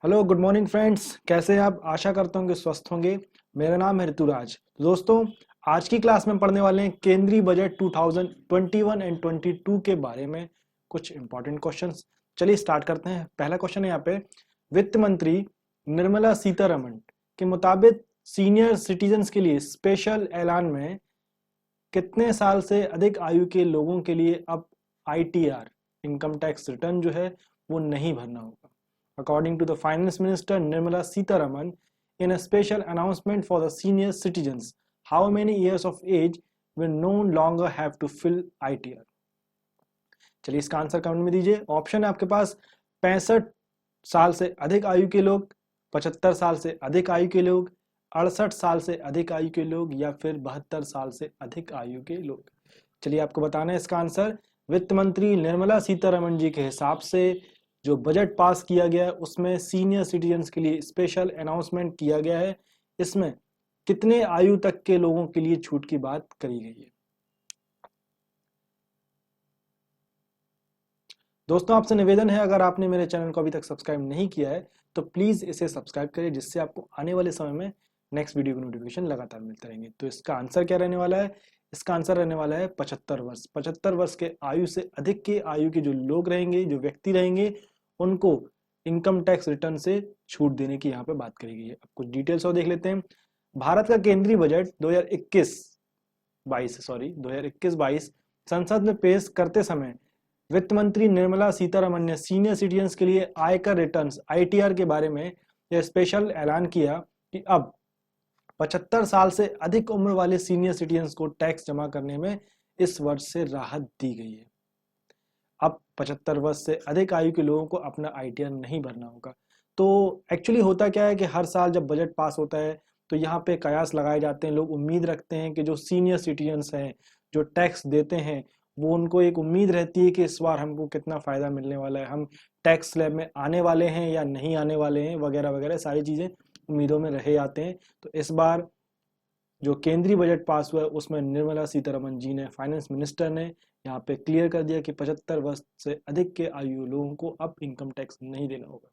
Hello good morning friends, कैसे हैं आप? आशा करता हूँ कि स्वस्थ होंगे। मेरा नाम है ऋतुराज। दोस्तों, आज की क्लास में पढ़ने वाले हैं केंद्रीय बजट 2021 एंड 22 के बारे में कुछ इंपॉर्टेंट क्वेश्चंस। चलिए स्टार्ट करते हैं। पहला क्वेश्चन है यहाँ पे, वित्त मंत्री निर्मला सीतारमण के मुताबिक सीनियर सिटीजन्स के लिए स्पेशल ऐलान में कितने साल से अधिक आयु के लोगों के लिए अब आईटीआर इनकम टैक्स रिटर्न जो है वो नहीं भरना होगा। According to the Finance Minister Nirmala Sitharaman, in a special announcement for the senior citizens, how many years of age will no longer have to fill ITR? चलिए इसका answer comment में दीजिए। ऑप्शन है आपके पास 65 साल से अधिक आयु के लोग, 75 साल से अधिक आयु के लोग, 68 साल से अधिक आयु के लोग या फिर 72 साल से अधिक आयु के लोग। चलिए आपको बताना है इसका आंसर। वित्त मंत्री निर्मला सीतारमण जी के हिसाब से जो बजट पास किया गया है उसमें सीनियर सिटीजन्स के लिए स्पेशल अनाउंसमेंट किया गया है। इसमें कितने आयु तक के लोगों के लिए छूट की बात करी गई है। दोस्तों, आपसे निवेदन है, अगर आपने मेरे चैनल को अभी तक सब्सक्राइब नहीं किया है तो प्लीज इसे सब्सक्राइब करें, जिससे आपको आने वाले समय में नेक्स्ट वीडियो की नोटिफिकेशन लगातार मिलते रहेंगे। तो इसका आंसर क्या रहने वाला है? इसका आंसर रहने वाला है 75 वर्ष। 75 वर्ष के आयु से अधिक के आयु के जो लोग रहेंगे, जो व्यक्ति रहेंगे, उनको इनकम टैक्स रिटर्न से छूट देने की यहाँ पे बात करी गई है। अब कुछ डिटेल्स और देख लेते हैं। भारत का केंद्रीय बजट 2021-22 संसद में पेश करते समय वित्त मंत्री निर्मला सीतारमण ने सीनियर सिटीजन्स के लिए आयकर रिटर्न्स आईटीआर के बारे में यह स्पेशल ऐलान किया कि अब 75 साल से अधिक उम्र वाले सीनियर सिटीजन्स को टैक्स जमा करने में इस वर्ष से राहत दी गई है। अब 75 वर्ष से अधिक आयु के लोगों को अपना आईटीआर नहीं भरना होगा। तो एक्चुअली होता क्या है कि हर साल जब बजट पास होता है तो यहाँ पे कयास लगाए जाते हैं। लोग उम्मीद रखते हैं कि जो सीनियर सिटीजन्स हैं, जो टैक्स देते हैं, वो उनको एक उम्मीद रहती है कि इस बार हमको कितना फायदा मिलने वाला है, हम टैक्स स्लैब में आने वाले हैं या नहीं आने वाले हैं, वगैरह वगैरह सारी चीजें उम्मीदों में रहे जाते हैं। तो इस बार जो केंद्रीय बजट पास हुआ है उसमें निर्मला सीतारमण जी ने, फाइनेंस मिनिस्टर ने, यहाँ पे क्लियर कर दिया कि 75 वर्ष से अधिक के आयु लोगों को अब इनकम टैक्स नहीं देना होगा।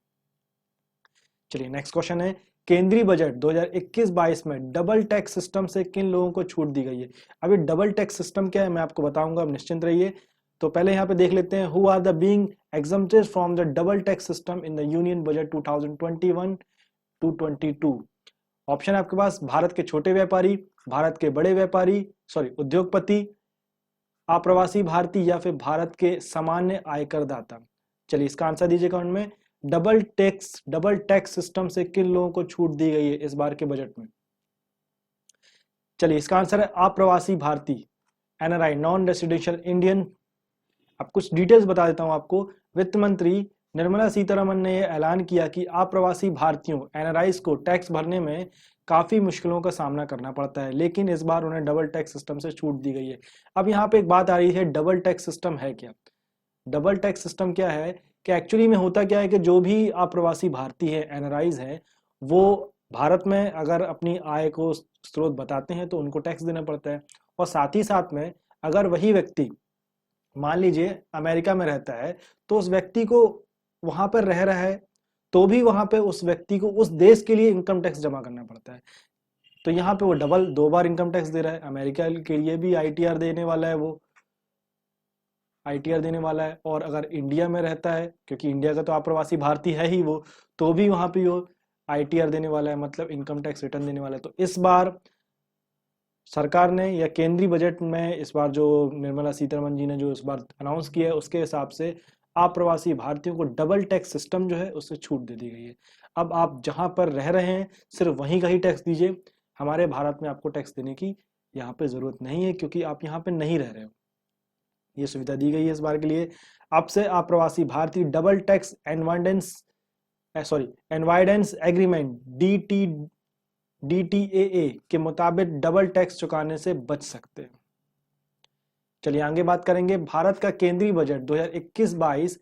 चलिए नेक्स्ट क्वेश्चन है, केंद्रीय बजट 2021-22 में डबल टैक्स सिस्टम से किन लोगों को छूट दी गई है? अभी डबल टैक्स सिस्टम क्या है मैं आपको बताऊंगा, अब निश्चिंत रहिए। तो पहले यहाँ पे देख लेते हैं, who are the being exempted from the double tax system in the union budget 2021 to 22। Option है आपके पास, भारत के छोटे व्यापारी, भारत के बड़े व्यापारी, सॉरी उद्योगपति, अप्रवासी भारतीय या फिर भारत के सामान्य आयकर दाता। चलिए इसका आंसर दीजिए कमेंट में। डबल टैक्स सिस्टम से किन लोगों को छूट दी गई है इस बार के बजट में? चलिए इसका आंसर है अप्रवासी भारतीय, एनआरआई, नॉन रेसिडेंशियल इंडियन। अब कुछ डिटेल्स बता देता हूं आपको। वित्त मंत्री निर्मला सीतारमण ने यह ऐलान किया कि अप्रवासी भारतीयों, एनआरआईज को टैक्स भरने में काफी मुश्किलों का सामना करना पड़ता है, लेकिन इस बार उन्हें डबल टैक्स सिस्टम से छूट दी गई है। अब यहाँ पे एक बात आ रही है, डबल टैक्स सिस्टम है क्या? डबल टैक्स सिस्टम क्या है कि एक्चुअली में होता क्या है कि जो भी अप्रवासी भारतीय है, एनआरआईज हैं, वो भारत में अगर अपनी आय को स्रोत बताते हैं तो उनको टैक्स देना पड़ता है। और साथ ही साथ में अगर वही व्यक्ति मान लीजिए अमेरिका में रहता है तो उस व्यक्ति को वहां पर रह रहा है तो भी वहां पे उस व्यक्ति को उस देश के लिए इनकम टैक्स जमा करना पड़ता है। तो यहाँ पे वो डबल, दो बार इनकम टैक्स दे रहा है। अमेरिका के लिए भी आईटीआर देने वाला है, वो आईटीआर देने वाला है। और अगर इंडिया में रहता है, क्योंकि इंडिया का तो अप्रवासी भारतीय है ही वो, तो भी वहां पे वो आईटीआर देने वाला है, मतलब इनकम टैक्स रिटर्न देने वाला है। तो इस बार सरकार ने या केंद्रीय बजट में इस बार जो निर्मला सीतारमण जी ने जो इस बार अनाउंस किया है उसके हिसाब से अप्रवासी भारतीयों को डबल टैक्स सिस्टम जो है उससे छूट दे दी गई है। अब आप जहां पर रह रहे हैं सिर्फ वहीं का ही टैक्स दीजिए। हमारे भारत में आपको टैक्स देने की यहाँ पे जरूरत नहीं है, क्योंकि आप यहाँ पे नहीं रह रहे हो। ये सुविधा दी गई है इस बार के लिए। अब से अप्रवासी भारतीय डबल टैक्स एनवाइडेंस एग्रीमेंट डीटीएए के मुताबिक डबल टैक्स चुकाने से बच सकते हैं। चलिए आगे बात करेंगे। भारत का केंद्रीय बजट 2021-22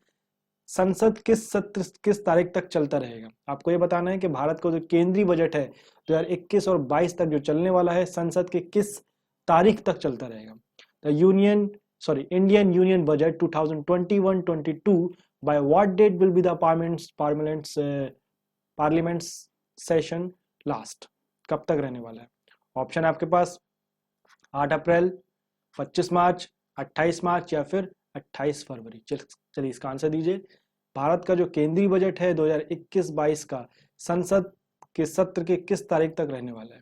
संसद किस सत्र, किस तारीख तक चलता रहेगा? आपको ये बताना है कि भारत का जो केंद्रीय बजट है 2021 और 22 तक जो चलने वाला है, संसद के किस तारीख तक चलता रहेगा? Indian Union Budget 2021-22, by what date will be the parliament's parliament session last, कब तक रहने वाला है? ऑप्शन है आपके पास 8 अप्रैल, 25 मार्च, 28 मार्च या फिर 28 फरवरी। चलिए इसका आंसर दीजिए। भारत का जो केंद्रीय बजट है 2021-22 का संसद के सत्र के किस तारीख तक रहने वाला है?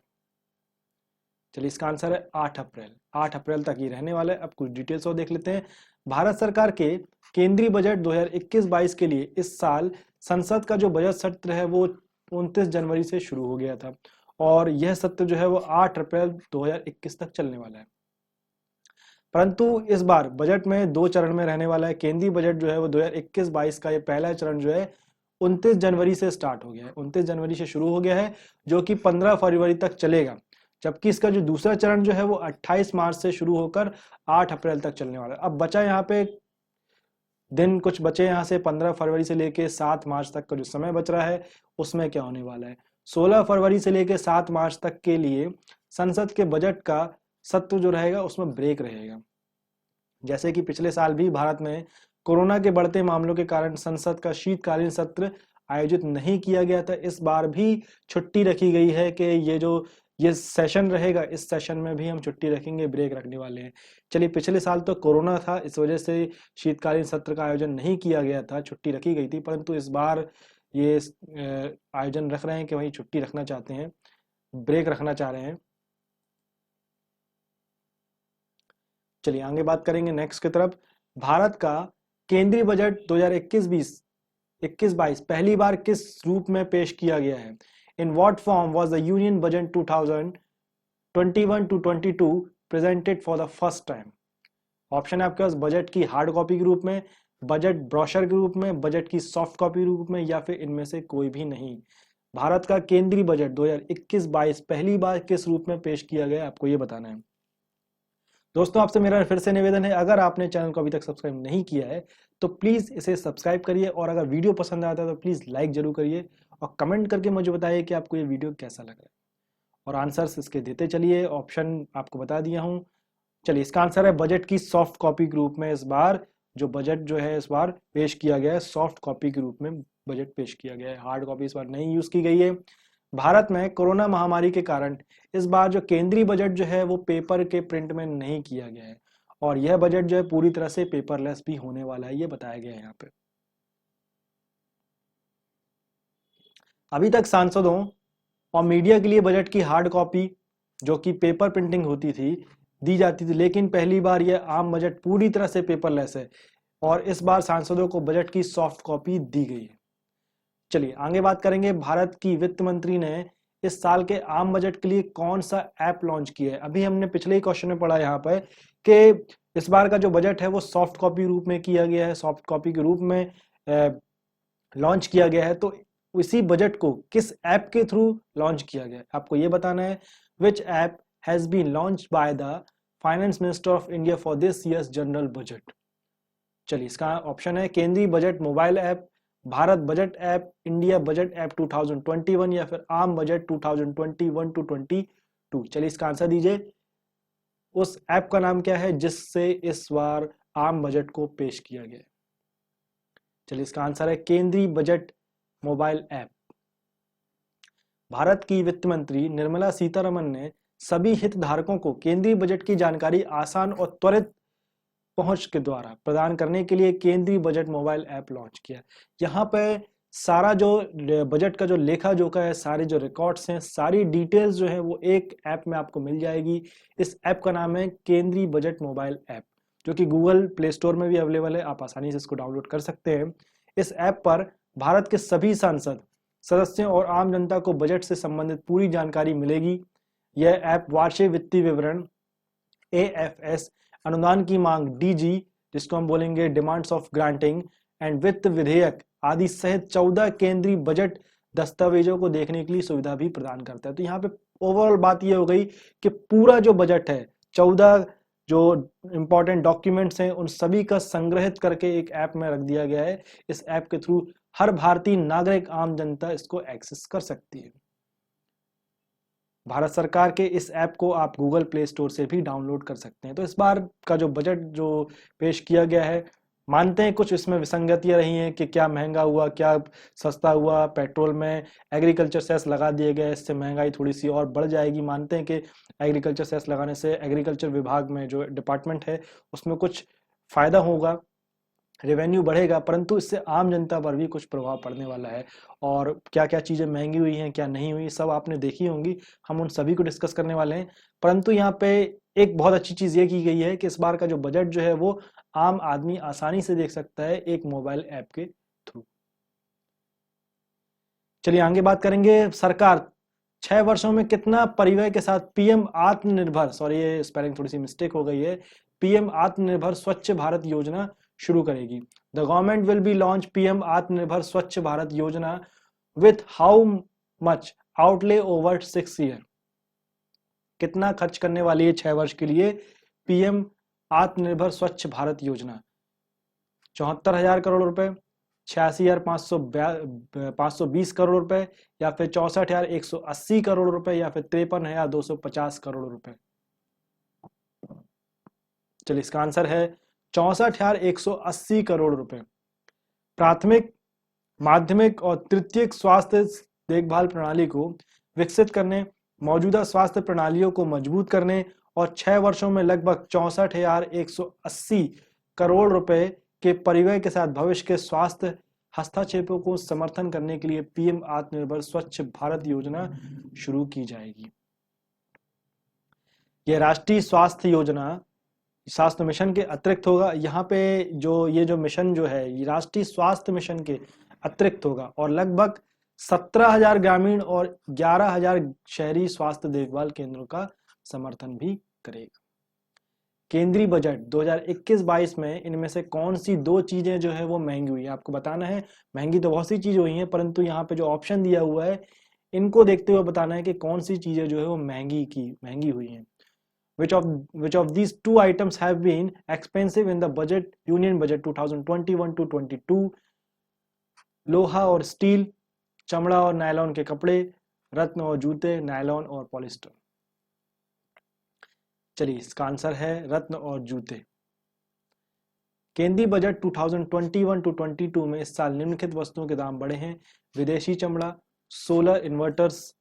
चलिए इसका आंसर है 8 अप्रैल। 8 अप्रैल तक ही रहने वाला है। अब कुछ डिटेल्स और देख लेते हैं। भारत सरकार के केंद्रीय बजट 2021-22 के लिए इस साल संसद का जो बजट सत्र है वो 29 जनवरी से शुरू हो गया था और यह सत्र जो है वो 8 अप्रैल 2021 तक चलने वाला है। परंतु इस बार बजट में 2 चरण में रहने वाला है। केंद्रीय बजट जो है वो 2021-22 का ये पहला चरण जो है 29 जनवरी से स्टार्ट हो गया है, 29 जनवरी से शुरू हो गया है, जो कि 15 फरवरी तक चलेगा। जबकि इसका जो दूसरा चरण जो है वो 28 मार्च से शुरू होकर 8 अप्रैल तक चलने वाला है। अब बचा यहाँ पे दिन कुछ बचे, यहाँ से 15 फरवरी से लेके 7 मार्च तक का जो समय बच रहा है उसमें क्या होने वाला है? 16 फरवरी से लेके 7 मार्च तक के लिए संसद के बजट का सत्र जो रहेगा उसमें ब्रेक रहेगा। जैसे कि पिछले साल भी भारत में कोरोना के बढ़ते मामलों के कारण संसद का शीतकालीन सत्र आयोजित नहीं किया गया था। इस बार भी छुट्टी रखी गई है कि ये सेशन रहेगा, इस सेशन में भी हम छुट्टी रखेंगे, ब्रेक रखने वाले हैं। चलिए पिछले साल तो कोरोना था, इस वजह से शीतकालीन सत्र का आयोजन नहीं किया गया था, छुट्टी रखी गई थी, परंतु इस बार ये आयोजन रख रहे हैं कि वही छुट्टी रखना चाहते हैं, ब्रेक रखना चाह रहे हैं। चलिए आगे बात करेंगे नेक्स्ट की तरफ। भारत का केंद्रीय बजट 2021-22 पहली बार किस रूप में पेश किया गया है? In what form was the union budget 2021-22 presented for the first time? Option है आपके पास बजट की हार्ड कॉपी के रूप में, बजट ब्रोशर के रूप में, बजट की सॉफ्ट कॉपी के रूप में या फिर इनमें से कोई भी नहीं। भारत का केंद्रीय बजट 2021-22 पहली बार किस रूप में पेश किया गया आपको ये बताना है। दोस्तों आपसे मेरा फिर से निवेदन है, अगर आपने चैनल को अभी तक सब्सक्राइब नहीं किया है तो प्लीज इसे सब्सक्राइब करिए और अगर वीडियो पसंद आता है तो प्लीज लाइक जरूर करिए और कमेंट करके मुझे बताइए कि आपको ये वीडियो कैसा लग रहा है और आंसर्स इसके देते चलिए। ऑप्शन आपको बता दिया हूँ। चलिए इसका आंसर है बजट की सॉफ्ट कॉपी के रूप में इस बार जो बजट जो है इस बार पेश किया गया है, सॉफ्ट कॉपी के रूप में बजट पेश किया गया है, हार्ड कॉपी इस बार नहीं यूज की गई है। भारत में कोरोना महामारी के कारण इस बार जो केंद्रीय बजट जो है वो पेपर के प्रिंट में नहीं किया गया है और यह बजट जो है पूरी तरह से पेपरलेस भी होने वाला है, ये बताया गया है यहाँ पे। अभी तक सांसदों और मीडिया के लिए बजट की हार्ड कॉपी जो कि पेपर प्रिंटिंग होती थी दी जाती थी, लेकिन पहली बार यह आम बजट पूरी तरह से पेपरलेस है और इस बार सांसदों को बजट की सॉफ्ट कॉपी दी गई है। चलिए आगे बात करेंगे। भारत की वित्त मंत्री ने इस साल के आम बजट के लिए कौन सा ऐप लॉन्च किया है? अभी हमने पिछले ही क्वेश्चन में पढ़ा यहाँ पर कि इस बार का जो बजट है वो सॉफ्ट कॉपी रूप में किया गया है, सॉफ्ट कॉपी के रूप में लॉन्च किया गया है, तो इसी बजट को किस ऐप के थ्रू लॉन्च किया गया है आपको ये बताना है। Which app has been launched by the finance minister of India for this years general budget? चलिए इसका ऑप्शन है केंद्रीय budget mobile app, Bharat budget app, India budget app 2021 या फिर आम बजट 2021-22। चलिए इसका आंसर दीजिए। उस ऐप का नाम क्या है जिससे इस बार आम बजट को पेश किया गया? चलिए इसका आंसर है केंद्रीय बजट मोबाइल ऐप। भारत की वित्त मंत्री निर्मला सीतारमण ने सभी हितधारकों को केंद्रीय बजट की जानकारी आसान और त्वरित पहुंच के द्वारा प्रदान करने के लिए केंद्रीय बजट मोबाइल ऐप लॉन्च किया। यहाँ पे सारा जो बजट का जो लेखा जोखा है, सारे जो रिकॉर्ड्स हैं, सारी डिटेल्स जो है वो एक ऐप में आपको मिल जाएगी। इस ऐप का नाम है केंद्रीय बजट मोबाइल ऐप, जो कि गूगल प्ले स्टोर में भी अवेलेबल है, आप आसानी से इसको डाउनलोड कर सकते हैं। इस ऐप पर भारत के सभी सांसद सदस्यों और आम जनता को बजट से संबंधित पूरी जानकारी मिलेगी। यह ऐप वार्षिक वित्तीय विवरण AFS, अनुदान की मांग DG, जिसको हम बोलेंगे डिमांड्स ऑफ ग्रांटिंग, एंड वित्त विधेयक आदि सहित 14 केंद्रीय बजट दस्तावेजों को देखने के लिए सुविधा भी प्रदान करता है। तो यहाँ पे ओवरऑल बात ये हो गई कि पूरा जो बजट है, 14 जो इंपॉर्टेंट डॉक्यूमेंट्स हैं, उन सभी का संग्रहित करके एक ऐप में रख दिया गया है। इस ऐप के थ्रू हर भारतीय नागरिक, आम जनता इसको एक्सेस कर सकती है। भारत सरकार के इस ऐप को आप गूगल प्ले स्टोर से भी डाउनलोड कर सकते हैं। तो इस बार का जो बजट जो पेश किया गया है मानते हैं कुछ इसमें विसंगतियां रही हैं कि क्या महंगा हुआ, क्या सस्ता हुआ, पेट्रोल में एग्रीकल्चर सेस लगा दिए गए, इससे महंगाई थोड़ी सी और बढ़ जाएगी। मानते हैं कि एग्रीकल्चर सेस लगाने से एग्रीकल्चर विभाग में जो डिपार्टमेंट है उसमें कुछ फायदा होगा, रेवेन्यू बढ़ेगा, परंतु इससे आम जनता पर भी कुछ प्रभाव पड़ने वाला है। और क्या क्या चीज़ें महंगी हुई हैं, क्या नहीं हुई, सब आपने देखी होंगी, हम उन सभी को डिस्कस करने वाले हैं। परंतु यहाँ पे एक बहुत अच्छी चीज़ ये की गई है कि इस बार का जो बजट जो है वो आम आदमी आसानी से देख सकता है एक मोबाइल ऐप के थ्रू। चलिए आगे बात करेंगे। सरकार 6 वर्षों में कितना परिव्यय के साथ पीएम आत्मनिर्भर, सॉरी ये स्पेलिंग थोड़ी सी मिस्टेक हो गई है, पीएम आत्मनिर्भर स्वच्छ भारत योजना शुरू करेगी। The government will be launch PM आत्मनिर्भर स्वच्छ भारत योजना with how much outlay over 6 year. कितना खर्च करने वाली है 6 वर्ष के लिए पीएम आत्मनिर्भर स्वच्छ भारत योजना? 74,000 करोड़ रुपए, 86,520 करोड़ रुपए, या फिर 64,180 करोड़ रुपए, या फिर 53,250 करोड़ रुपए? चलिए इसका आंसर है 64,180 करोड़ रुपए। प्राथमिक, माध्यमिक और तृतीयक स्वास्थ्य देखभाल प्रणाली को विकसित करने, मौजूदा स्वास्थ्य प्रणालियों को मजबूत करने और 6 वर्षों में लगभग 64,180 करोड़ रुपए के परिव्यय के साथ भविष्य के स्वास्थ्य हस्तक्षेपों को समर्थन करने के लिए पीएम आत्मनिर्भर स्वच्छ भारत योजना शुरू की जाएगी। यह राष्ट्रीय स्वास्थ्य योजना स्वास्थ्य मिशन के अतिरिक्त होगा। यहाँ पे ये जो मिशन जो है ये राष्ट्रीय स्वास्थ्य मिशन के अतिरिक्त होगा और लगभग 17,000 ग्रामीण और 11,000 शहरी स्वास्थ्य देखभाल केंद्रों का समर्थन भी करेगा। केंद्रीय बजट 2021-22 में इनमें से कौन सी दो चीजें जो है वो महंगी हुई है, आपको बताना है। महंगी तो बहुत सी चीजें हुई हैं, परंतु यहाँ पे जो ऑप्शन दिया हुआ है इनको देखते हुए बताना है कि कौन सी चीजें जो है वो महंगी हुई हैं। Which of these two items have been expensive in the budget, Union Budget 2021 to 22? लोहा और स्टील, चमड़ा और नायलॉन के कपड़े, रत्न और जूते, नायलॉन और पॉलिस्टर। चलिए इसका आंसर है रत्न और जूते। केंद्रीय बजट 2021 टू 22 में इस साल निम्नलिखित वस्तुओं के दाम बढ़े हैं। विदेशी चमड़ा, सोलर इन्वर्टर्स,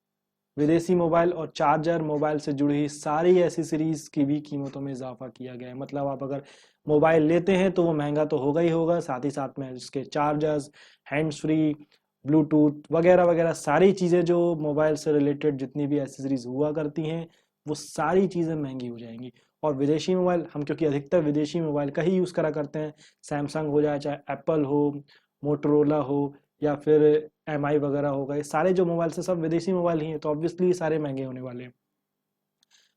विदेशी मोबाइल और चार्जर, मोबाइल से जुड़ी हुई सारी एसेसरीज की भी कीमतों में इजाफा किया गया है। मतलब आप अगर मोबाइल लेते हैं तो वो महंगा तो होगा ही होगा, साथ ही साथ में इसके चार्जर्स, हैंड्स फ्री, ब्लूटूथ वगैरह वगैरह सारी चीज़ें जो मोबाइल से रिलेटेड जितनी भी एसेसरीज हुआ करती हैं वो सारी चीज़ें महंगी हो जाएंगी। और विदेशी मोबाइल, हम क्योंकि अधिकतर विदेशी मोबाइल का ही यूज़ करा करते हैं, सैमसंग हो जाए, चाहे एप्पल हो, मोटरोला हो, या फिर MI वगैरह हो गए, सारे जो मोबाइल से सब विदेशी मोबाइल ही हैं, तो ऑब्वियसली सारे महंगे होने वाले हैं।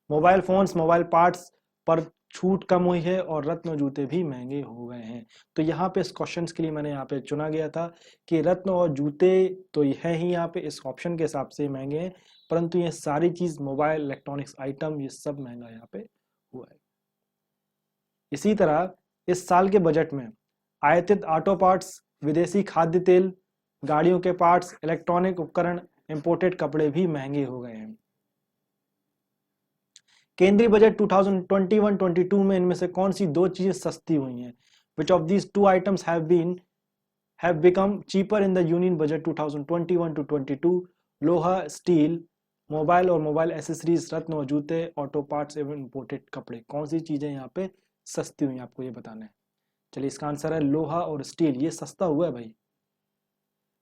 मोबाइल फोन्स, मोबाइल पार्ट्स पर छूट कम हुई है और रत्न जूते भी महंगे हो गए हैं। तो यहाँ पे इस क्वेश्चन के लिए मैंने यहाँ पे चुना गया था कि रत्न और जूते तो है ही यहाँ पे इस ऑप्शन के हिसाब से महंगे हैं, परंतु ये सारी चीज मोबाइल इलेक्ट्रॉनिक्स आइटम ये सब महंगा यहाँ पे हुआ है। इसी तरह इस साल के बजट में आयातित ऑटो पार्ट्स, विदेशी खाद्य तेल, गाड़ियों के पार्ट्स, इलेक्ट्रॉनिक उपकरण, इंपोर्टेड कपड़े भी महंगे हो गए हैं। केंद्रीय बजट 2021-22 में इनमें से कौन सी दो चीजें सस्ती हुई हैं? Which of these two items have become cheaper in the Union Budget 2021 to 22? लोहा, स्टील, मोबाइल और मोबाइल एसेसरीज, रत्न और जूते, ऑटो पार्ट्स एवं इंपोर्टेड कपड़े। कौन सी चीजें यहाँ पे सस्ती हुई, आपको ये बताना है। चलिए इसका आंसर है लोहा और स्टील, ये सस्ता हुआ है भाई।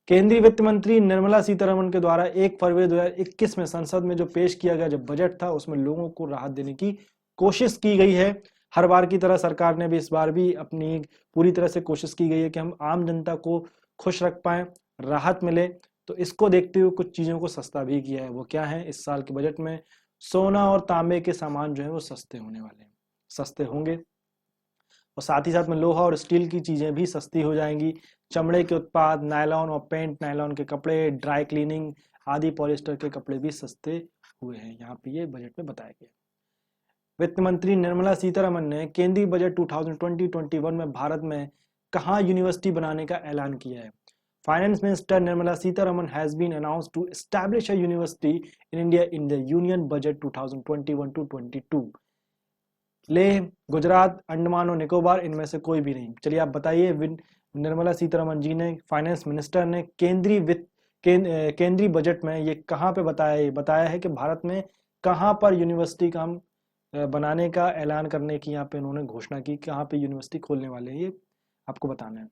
केंद्रीय वित्त मंत्री निर्मला सीतारमण के द्वारा 1 फरवरी 2021 में संसद में जो पेश किया गया जब बजट था उसमें लोगों को राहत देने की कोशिश की गई है। हर बार की तरह सरकार ने भी इस बार भी अपनी पूरी तरह से कोशिश की गई है कि हम आम जनता को खुश रख पाए, राहत मिले। तो इसको देखते हुए कुछ चीजों को सस्ता भी किया है। वो क्या है? इस साल के बजट में सोना और तांबे के सामान जो है वो सस्ते होने वाले हैं, सस्ते होंगे। और साथ ही साथ में लोहा और स्टील की चीजें भी सस्ती हो जाएंगी। चमड़े के उत्पाद, नायलॉन और पेंट, नायलॉन के कपड़े, ड्राई क्लीनिंग आदि, पॉलिस्टर के कपड़े भी सस्ते हुए हैं। यहाँ पे ये बजट में बताया गया। वित्त मंत्री निर्मला सीतारमण ने केंद्रीय बजट 2020-21 में भारत में कहाँ यूनिवर्सिटी बनाने का ऐलान किया है? Finance minister Nirmala Sitharaman has been announced to establish a university in India in the union budget 2021 to 22। Leh, Gujarat, Andaman और निकोबार, इनमें से कोई भी नहीं। चलिए आप बताइए, निर्मला सीतारमण जी ने, फाइनेंस मिनिस्टर ने केंद्रीय बजट में ये कहाँ पे बताया है कि भारत में कहाँ पर यूनिवर्सिटी का हम बनाने का ऐलान करने की यहाँ पे उन्होंने घोषणा की, कहाँ पे यूनिवर्सिटी खोलने वाले हैं, ये आपको बताना है।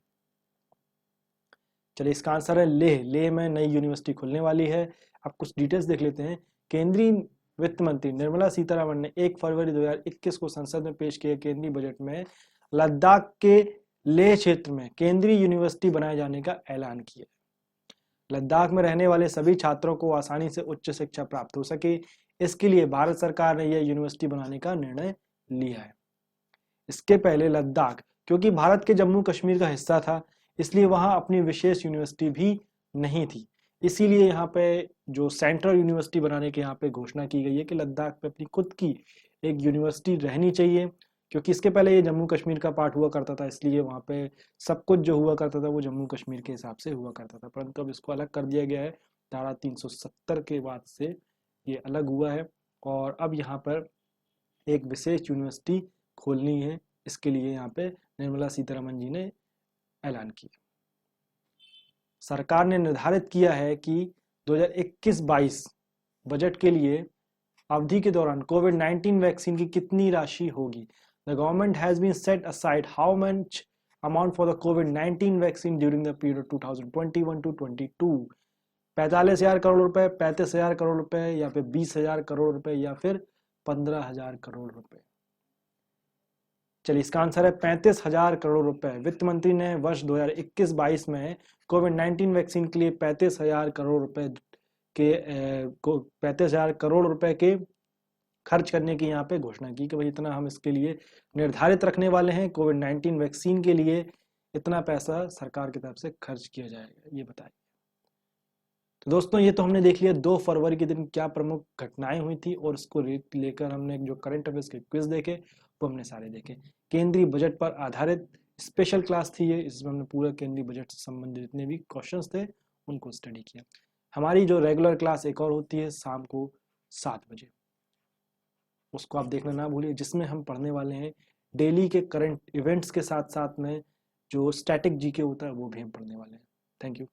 चलिए इसका आंसर है लेह में नई यूनिवर्सिटी खुलने वाली है। अब कुछ डिटेल्स देख लेते हैं। केंद्रीय वित्त मंत्री निर्मला सीतारमण ने 1 फरवरी 2021 को संसद में पेश किए केंद्रीय बजट में लद्दाख के लेह क्षेत्र में केंद्रीय यूनिवर्सिटी बनाए जाने का ऐलान किया। लद्दाख में रहने वाले सभी छात्रों को आसानी से उच्च शिक्षा प्राप्त हो सके, इसके लिए भारत सरकार ने यह यूनिवर्सिटी बनाने का निर्णय लिया है। इसके पहले लद्दाख, क्योंकि भारत के जम्मू कश्मीर का हिस्सा था, इसलिए वहां अपनी विशेष यूनिवर्सिटी भी नहीं थी। इसीलिए यहाँ पे जो सेंट्रल यूनिवर्सिटी बनाने की यहाँ पे घोषणा की गई है कि लद्दाख पे अपनी खुद की एक यूनिवर्सिटी रहनी चाहिए, क्योंकि इसके पहले ये जम्मू कश्मीर का पार्ट हुआ करता था, इसलिए वहाँ पे सब कुछ जो हुआ करता था वो जम्मू कश्मीर के हिसाब से हुआ करता था। परंतु अब इसको अलग कर दिया गया है, धारा 370 के बाद से ये अलग हुआ है और अब यहाँ पर एक विशेष यूनिवर्सिटी खोलनी है। इसके लिए यहाँ पे निर्मला सीतारमण जी ने ऐलान किया। सरकार ने निर्धारित किया है कि 2021-22 बजट के लिए अवधि के दौरान कोविड-19 वैक्सीन की कितनी राशि होगी। The government has been set aside how much amount for the कोविड-19 vaccine during the period 2021 to 22। 45,000 crore रुपए, 35,000 करोड़ रुपए, या फिर 20,000 करोड़ रुपए, या फिर 15,000 करोड़ रुपए। चलिए इसका आंसर है 35,000 करोड़ रुपए। वित्त मंत्री ने वर्ष 2021-22 में कोविड-19 वैक्सीन के लिए 35,000 करोड़ रुपए के 35,000 करोड़ रुपए के खर्च करने की यहाँ पे घोषणा की कि भाई इतना हम इसके लिए निर्धारित रखने वाले हैं, कोविड-19 वैक्सीन के लिए इतना पैसा सरकार की तरफ से खर्च किया जाएगा, ये बताइए। तो दोस्तों ये तो हमने देख लिया 2 फरवरी के दिन क्या प्रमुख घटनाएं हुई थी और इसको लेकर हमने जो करंट अफेयर्स के क्विज देखे वो हमने सारे देखे। केंद्रीय बजट पर आधारित स्पेशल क्लास थी ये, इसमें हमने पूरा केंद्रीय बजट से संबंधित जितने भी क्वेश्चंस थे उनको स्टडी किया। हमारी जो रेगुलर क्लास एक और होती है शाम को 7 बजे, उसको आप देखना ना भूलिए, जिसमें हम पढ़ने वाले हैं डेली के करंट इवेंट्स के साथ साथ में जो स्टैटिक जीके होता है वो भी हम पढ़ने वाले हैं। Thank you.